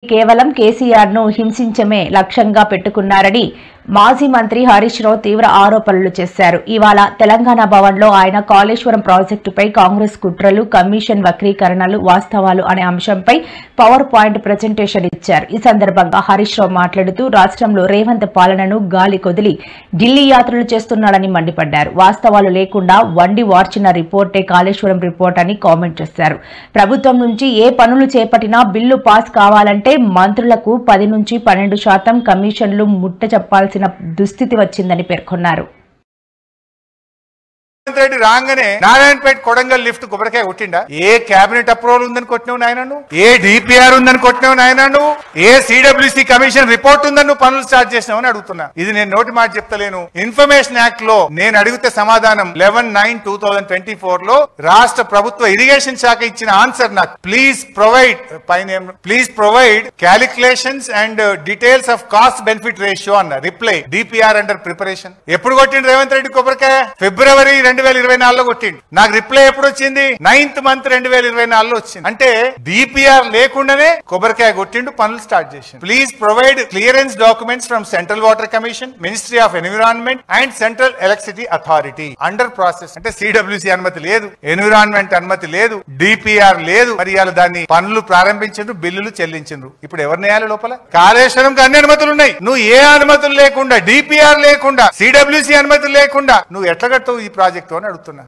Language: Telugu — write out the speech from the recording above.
కేవలం కేసీఆర్ ను హింసించమే లక్ష్యంగా పెట్టుకున్నారని మాజీ మంత్రి హరీష్ రావు తీవ్ర ఆరోపణలు చేశారు. ఇవాళ తెలంగాణ భవన్లో ఆయన కాళేశ్వరం ప్రాజెక్టుపై కాంగ్రెస్ కుట్రలు, కమిషన్ వక్రీకరణలు, వాస్తవాలు అనే అంశంపై పవర్ పాయింట్ ప్రెజెంటేషన్ ఇచ్చారు. ఈ సందర్భంగా హరీష్ రావు మాట్లాడుతూ రాష్ట్రంలో రేవంత్ పాలనను గాలి కొదిలి ఢిల్లీ యాత్రలు చేస్తున్నాడని మండిపడ్డారు. వాస్తవాలు లేకుండా వండి వార్చిన రిపోర్టే కాళేశ్వరం రిపోర్ట్ అని కామెంట్ చేశారు. ప్రభుత్వం నుంచి ఏ పనులు చేపట్టినా బిల్లు పాస్ కావాలంటే మంత్రులకు 10 నుంచి 12% కమిషన్లు ముట్ట చెప్పాల్సిన దుస్థితి వచ్చిందని పేర్కొన్నారు. రెడ్డి రాగానే నారాయణపేట కొడంగల్ లిఫ్ట్ గుబరకాయ కొట్టిండా? ఏ కేబినెట్ అప్రూవల్ ఉందని కొట్టినావు నాయన నువ్వు? ఏ డిపిఆర్ ఉందని కొట్టినావు నాయన నువ్వు? ఏ సిడబ్ల్యూసి కమిషన్ రిపోర్ట్ ఉందని నువ్వు పనులు స్టార్ట్ చేసినావు అని అడుగుతున్నా. ఇది నేను నోటి మాట చెప్తలేను. ఇన్ఫర్మేషన్ యాక్ట్ లో నేను అడిగితే సమాధానం 11/9/2024 లో రాష్ట్ర ప్రభుత్వ ఇరిగేషన్ శాఖ ఇచ్చిన ఆన్సర్ నాకు please provide calculations and details of cost benefit ratio అన్న రిప్లై డిపిఆర్ అండర్ ప్రిపరేషన్. ఎప్పుడు కొట్టిండు రేవంత్ రెడ్డి కొబ్బరికాయ? ఫిబ్రవరి 2024 కొట్టిండు. నాకు రిప్లై ఎప్పుడు వచ్చింది? 9th month 2024 వచ్చింది. అంటే డిపిఆర్ లేకుండానే కొబ్బరికాయ కొట్టిండు, పనులు స్టార్ట్ చేసిండు. Please provide clearance documents from central water commission, ministry of environment and central electricity authority under process. అంటే సిడబ్ల్యూసి అనుమతి లేదు, ఎన్విరాన్మెంట్ అనుమతి లేదు, డిపిఆర్ లేదు. మరి ఇవాళ దాన్ని పనులు ప్రారంభించిండ్రు, బిల్లులు చెల్లించిండ్రు. ఇప్పుడు ఎవరిని వేయాలి లోపల? కాళేశ్వరంకి అన్ని అనుమతులు ఉన్నాయి. నువ్వు ఏ అనుమతులు లేకుండా, డిపిఆర్ లేకుండా, సిడబ్ల్యూసి అనుమతులు లేకుండా నువ్వు ఎట్లా కడతావు ఈ ప్రాజెక్టు అని అడుగుతున్నా.